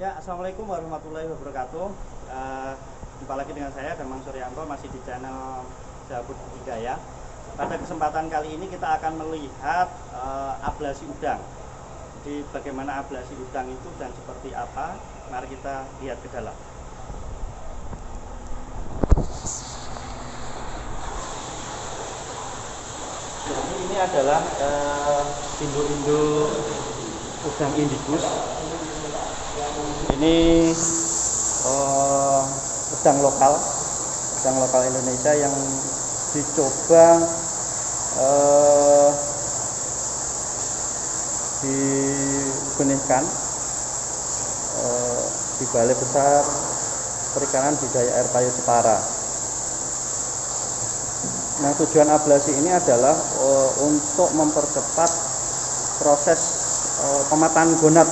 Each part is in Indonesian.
Ya, Assalamualaikum warahmatullahi wabarakatuh. Jumpa lagi dengan saya, Damang Suryanto, masih di channel Jabut Budidaya. Pada kesempatan kali ini kita akan melihat ablasi udang. Jadi bagaimana ablasi udang itu dan seperti apa, mari kita lihat ke dalam. Jadi ini adalah induk-induk udang indicus. Ini udang lokal Indonesia yang dicoba dibenihkan di Balai Besar Perikanan Budidaya Air Payu Jepara. Nah, tujuan ablasi ini adalah untuk mempercepat proses pemetaan gonad.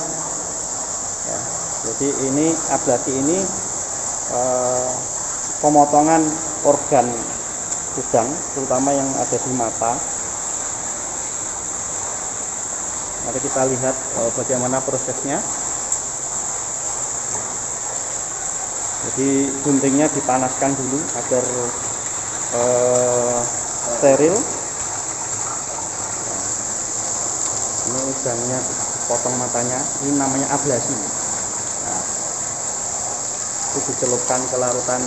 Ya, jadi ini ablasi ini pemotongan organ udang, terutama yang ada di mata. Mari kita lihat bagaimana prosesnya. Jadi guntingnya dipanaskan dulu agar steril. Ini udangnya potong matanya, ini namanya ablasi. Nah, itu dicelupkan ke larutan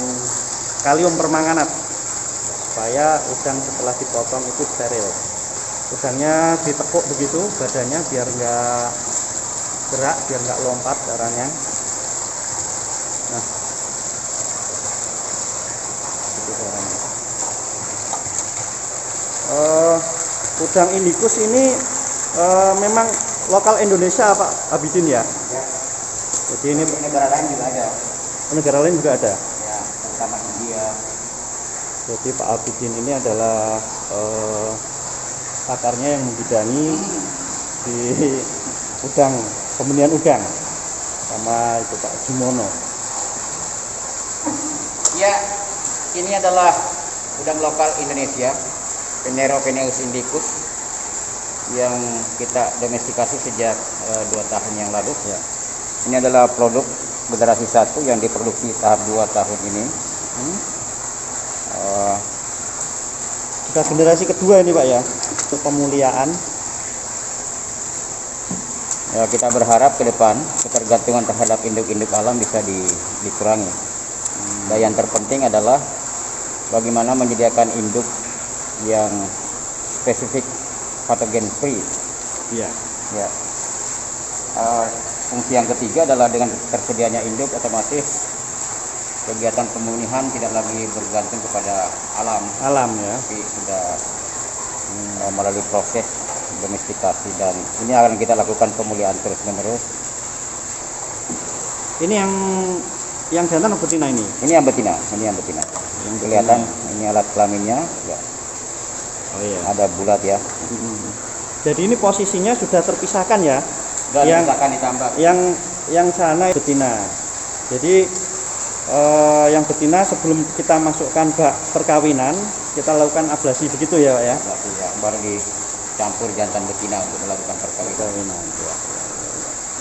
kalium permanganat supaya udang setelah dipotong itu steril. Udangnya ditekuk begitu badannya biar nggak gerak, biar nggak lompat darahnya. Nah, itu darahnya. Udang indicus ini memang lokal Indonesia Pak Abidin ya? Ya. Jadi ini Negara lain juga ada. negara lain juga ada. Ya, terutama India. Jadi Pak Abidin ini adalah pakarnya yang membidangi di udang, pembenihan udang, sama itu Pak Jumono. Ya, ini adalah udang lokal Indonesia, Phaneropenaeus indicus, yang kita domestikasi sejak 2 tahun yang lalu. Ya. Ini adalah produk generasi 1 yang diproduksi tahap 2 tahun ini. Sudah generasi kedua ini Pak ya, untuk pemuliaan. Ya, kita berharap ke depan ketergantungan terhadap induk-induk alam bisa dikurangi. Dan yang terpenting adalah bagaimana menyediakan induk yang spesifik patogen free. Iya. Ya. Fungsi yang ketiga adalah dengan tersedianya induk, otomatis kegiatan pemulihan tidak lagi bergantung kepada alam, Ya. tapi sudah melalui proses domestikasi, dan ini akan kita lakukan pemulihan terus menerus. Ini yang jantan atau betina ini? Ini yang betina. Yang kelihatan ini alat kelaminnya, ya. Oh iya. Ada bulat ya. Jadi ini posisinya sudah terpisahkan ya? Dan akan ditambah. Yang sana betina. Jadi yang betina sebelum kita masukkan bak perkawinan, kita lakukan ablasi begitu ya Pak ya? Ya, baru dicampur jantan betina untuk melakukan perkawinan. Ya.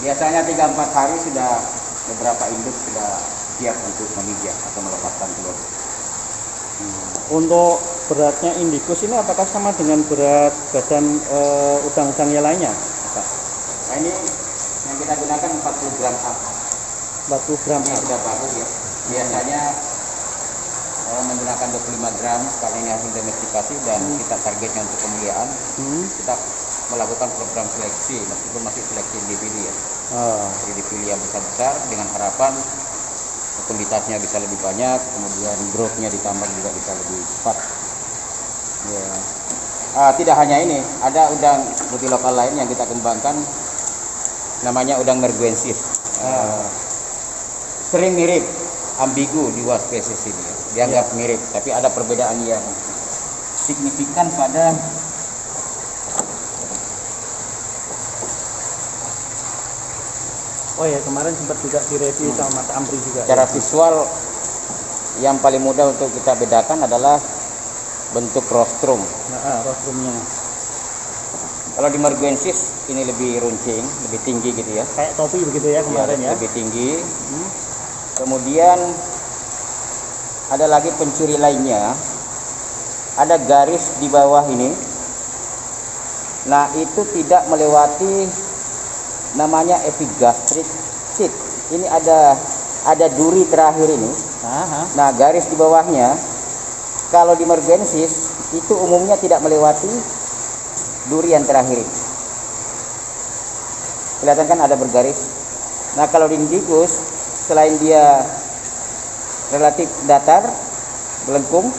Biasanya 3-4 hari sudah beberapa induk sudah siap untuk memijah atau melepaskan telur. Untuk beratnya indicus ini apakah sama dengan berat badan udang-udang yang lainnya? Nah, ini yang kita gunakan 40 gram up. 40 gram Ini sudah bagus ya. Biasanya menggunakan 25 gram karena ini hasil domestikasi dan kita targetnya untuk pemuliaan. Kita melakukan program seleksi, meskipun masih seleksi individu ya. Jadi dipilih yang besar-besar dengan harapan kualitasnya bisa lebih banyak, kemudian growth-nya ditambah juga bisa lebih cepat. Ya. Tidak hanya ini, ada udang putih lokal lain yang kita kembangkan, namanya udang merguensis. Sering mirip, ambigu dua spesies ini, dianggap mirip, tapi ada perbedaan yang signifikan pada Oh ya, kemarin sempat juga direview sama Mas Amri juga. Secara visual yang paling mudah untuk kita bedakan adalah bentuk rostrum. Rostrumnya. Kalau di Merguensis ini lebih runcing, lebih tinggi gitu ya. Kayak topi begitu ya kemarin ya. Lebih tinggi. Kemudian ada lagi penciri lainnya. Ada garis di bawah ini. Nah, itu tidak melewati namanya epigastric sheath. Ini ada duri terakhir ini. Nah, garis di bawahnya kalau di Merguensis itu umumnya tidak melewati duri yang terakhir ini. Kelihatan kan ada bergaris. Nah, kalau di Indicus selain dia relatif datar, melengkung,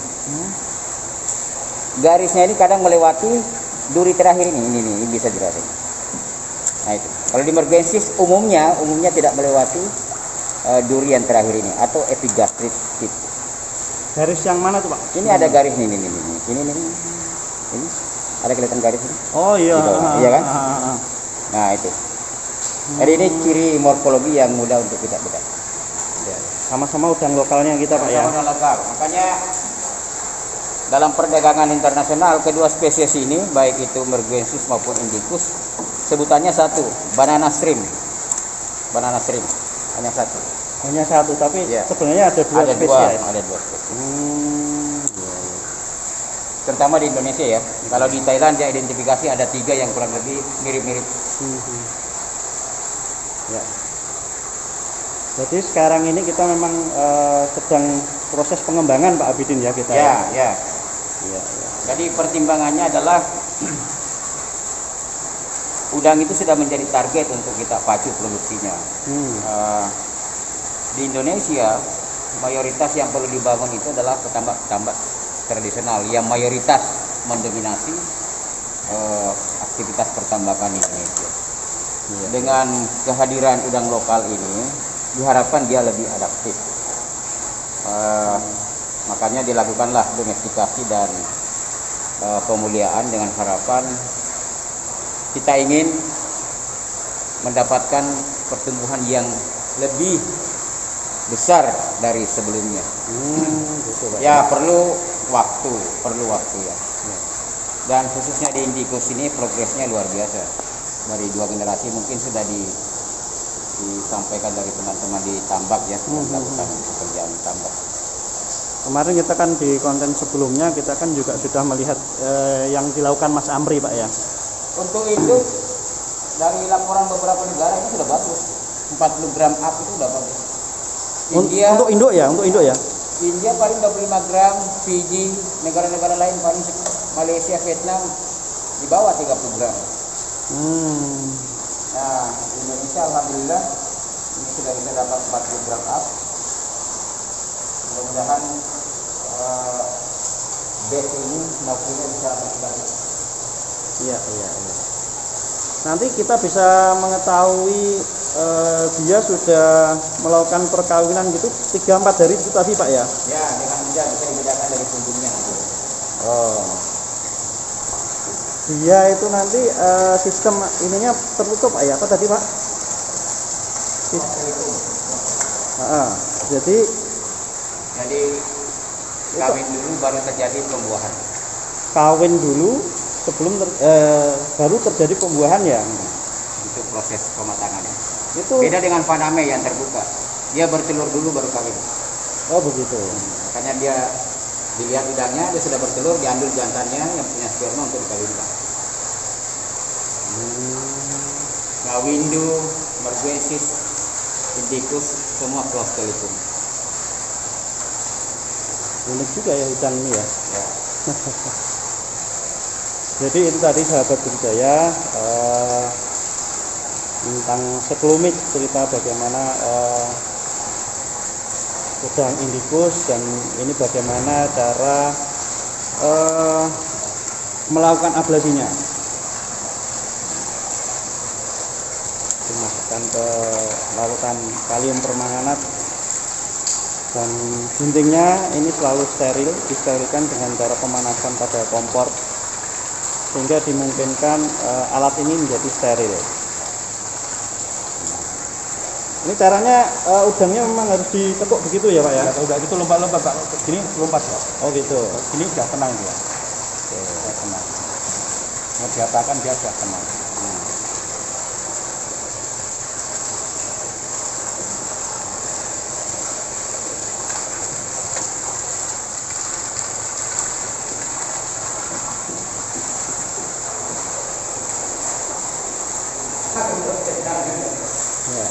garisnya ini kadang melewati duri terakhir ini bisa jelasin. Nah, itu. Kalau di Merguensis umumnya tidak melewati duri yang terakhir ini atau epigastric sheath. Garis yang mana tuh, Pak? Ini ada garis nih. Ini ada kelihatan garis ini. Oh iya. Iya kan? Nah, itu. Jadi ini ciri morfologi yang mudah untuk kita bedah. Sama-sama udang lokalnya kita, Pak ya. Udang lokal. Makanya dalam perdagangan internasional kedua spesies ini, baik itu Merguensis maupun Indicus, sebutannya satu, banana shrimp. Banana shrimp hanya satu. Hanya satu, tapi sebenarnya ada dua spesies. Ada dua spesies. Terutama di Indonesia ya. Kalau di Thailand dia identifikasi ada 3 yang kurang lebih mirip-mirip. Ya. Jadi sekarang ini kita memang sedang proses pengembangan, Pak Abidin ya kita. Ya. Jadi pertimbangannya adalah udang itu sudah menjadi target untuk kita pacu produksinya. Di Indonesia mayoritas yang perlu dibangun itu adalah petambak-petambak tradisional yang mayoritas mendominasi aktivitas pertambakan di Indonesia. Dengan kehadiran udang lokal ini diharapkan dia lebih adaptif. Makanya dilakukanlah domestikasi dan pemuliaan dengan harapan kita ingin mendapatkan pertumbuhan yang lebih besar dari sebelumnya. Ya perlu waktu ya. Dan khususnya di Indicus ini progresnya luar biasa. Dari 2 generasi mungkin sudah disampaikan dari teman-teman di tambak ya, melakukan pekerjaan tambak. Kemarin kita kan di konten sebelumnya kita kan juga sudah melihat yang dilakukan Mas Amri, Pak ya. Untuk induk dari laporan beberapa negara itu sudah bagus. 40 gram up itu sudah bagus. India, untuk induk ya. India paling 25 gram, Fiji, negara-negara lain paling Malaysia, Vietnam di bawah 30 gram. Nah, Indonesia alhamdulillah ini sudah bisa dapat 40 gram up. Mudah-mudahan batch ini maksudnya bisa meningkat. Iya. Nanti kita bisa mengetahui dia sudah melakukan perkawinan gitu 3-4 hari itu tadi, Pak ya? Ya, dengan mudah bisa dibedakan dari punggungnya. Dia itu nanti sistem ininya tertutup, Pak ya? Apa tadi, Pak? Jadi kawin dulu baru terjadi pembuahan. Kawin dulu sebelum baru terjadi pembuahan ya. Itu proses pematangannya. Itu beda dengan Paname yang terbuka. Dia bertelur dulu baru kawin. Oh begitu. Makanya dia dilihat udangnya, dia sudah bertelur, diambil jantannya yang punya sperma untuk dikawinkan. Nah, Windu, Merguensis, Indicus semua close telephone. Unik juga ya udang ini ya. Jadi itu tadi sahabat budidaya tentang sekelumit cerita bagaimana udang Indicus dan ini bagaimana cara melakukan ablasinya. Dimasukkan ke larutan kalium permanganat dan guntingnya ini selalu steril, disterilkan dengan cara pemanasan pada kompor sehingga dimungkinkan alat ini menjadi steril. Ini caranya udangnya memang harus ditekuk begitu ya Pak ya? Udah gitu lompat-lompat Pak, gini lompat Pak. Oh gitu. Ini udah tenang dia. Oke, Udah tenang. nah, diapakan dia sudah tenang. Ya.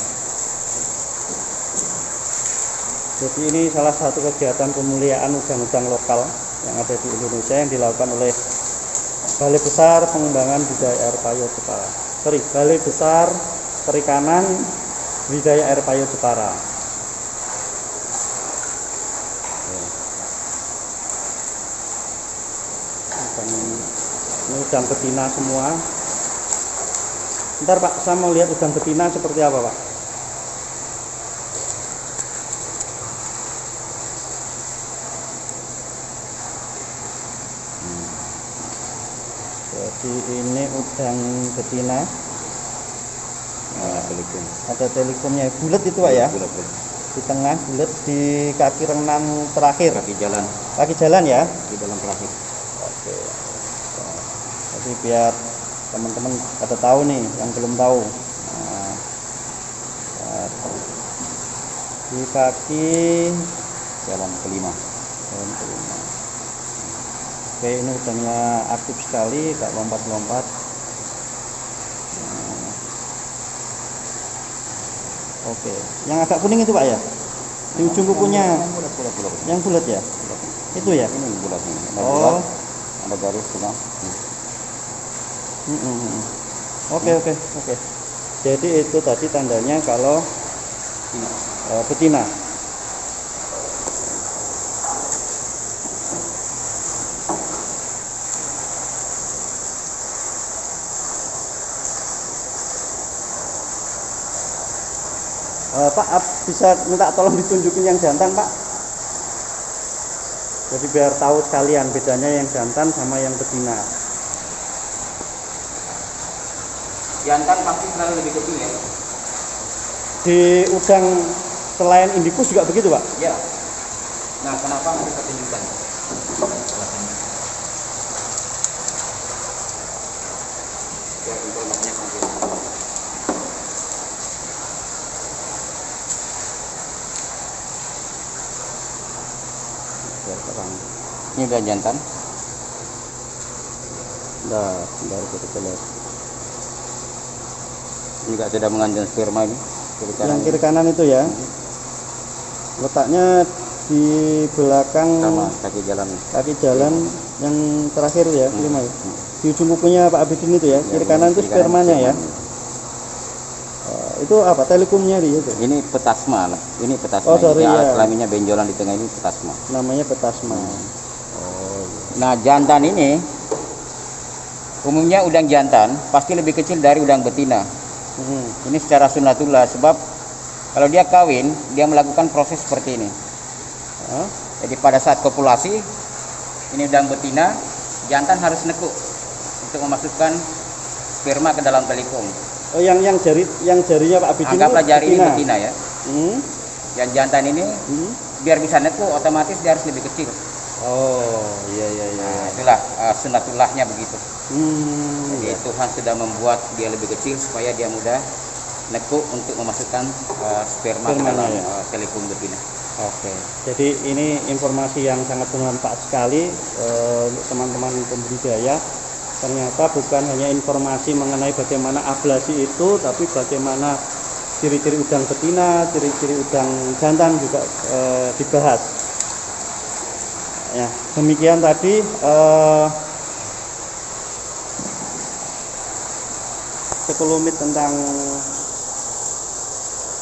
Jadi ini salah satu kegiatan pemuliaan udang-udang lokal yang ada di Indonesia yang dilakukan oleh Balai Besar Pengembangan Budidaya Air Payau Jepara. Balai Besar Perikanan Budidaya Air Payau Jepara. Ini udang betina semua. Ntar Pak, saya mau lihat udang betina seperti apa Pak. Jadi ini udang betina. Ada telikumnya, bulat itu Pak ya? Bulat. Di tengah bulat, di kaki renang terakhir. Kaki jalan ya? Di dalam terakhir. Oke. Jadi biar teman-teman pada tahu nih yang belum tahu. Nah, di kaki jalan kelima. Oke, ini udangnya aktif sekali, gak lompat-lompat. Oke, yang agak kuning itu Pak ya? Di ujung kukunya yang bulat ya? Itu ya? Ini bulat ini. Oh, ada garis tengah. Oke. Jadi itu tadi tandanya kalau betina. Pak, bisa minta tolong ditunjukin yang jantan Pak? Jadi biar tahu sekalian bedanya yang jantan sama yang betina. Jantan pasti selalu lebih kecil ya. Di udang selain indikus juga begitu Pak? Ya. Nah, kenapa nggak kita tunjukkan? Ya, informasinya sampai. Ini udah jantan. Bentar kita lihat. Ini juga sudah mengandung sperma ini. Yang kiri kanan itu ya. Letaknya di belakang sama kaki jalan yang terakhir ya, kelima ya. Di ujung kukunya Pak Abidin itu ya. Kiri kanan itu spermanya ya. Itu apa? Telikumnya di itu. Ini petasma. Oh, sorry, ya. Kelaminnya benjolan di tengah ini petasma. Namanya petasma. Nah, jantan ini umumnya udang jantan pasti lebih kecil dari udang betina. Ini secara sunatullah, sebab kalau dia kawin dia melakukan proses seperti ini. Jadi pada saat kopulasi ini udang betina, jantan harus nekuk untuk memasukkan sperma ke dalam telikum. Oh, yang jarinya Pak Abidin anggaplah itu jari ini betina ya. Yang jantan ini biar bisa nekuk otomatis dia harus lebih kecil. Oh, iya. Nah, itulah sunatullahnya begitu. Jadi Tuhan sudah membuat dia lebih kecil supaya dia mudah nekuk untuk memasukkan sperma ke dalam telikum betina. Oke. Jadi ini informasi yang sangat bermanfaat sekali untuk teman-teman pembudidaya. Ternyata bukan hanya informasi mengenai bagaimana ablasi itu, tapi bagaimana ciri-ciri udang betina, ciri-ciri udang jantan juga dibahas. Ya, demikian tadi sekelumit tentang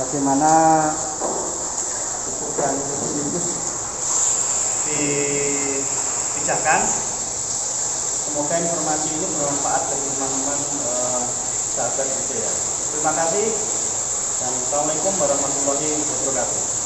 bagaimana udang indikus dibijakkan. Semoga informasi ini bermanfaat bagi teman-teman sahabat budidaya. Terima kasih dan Assalamualaikum warahmatullahi wabarakatuh.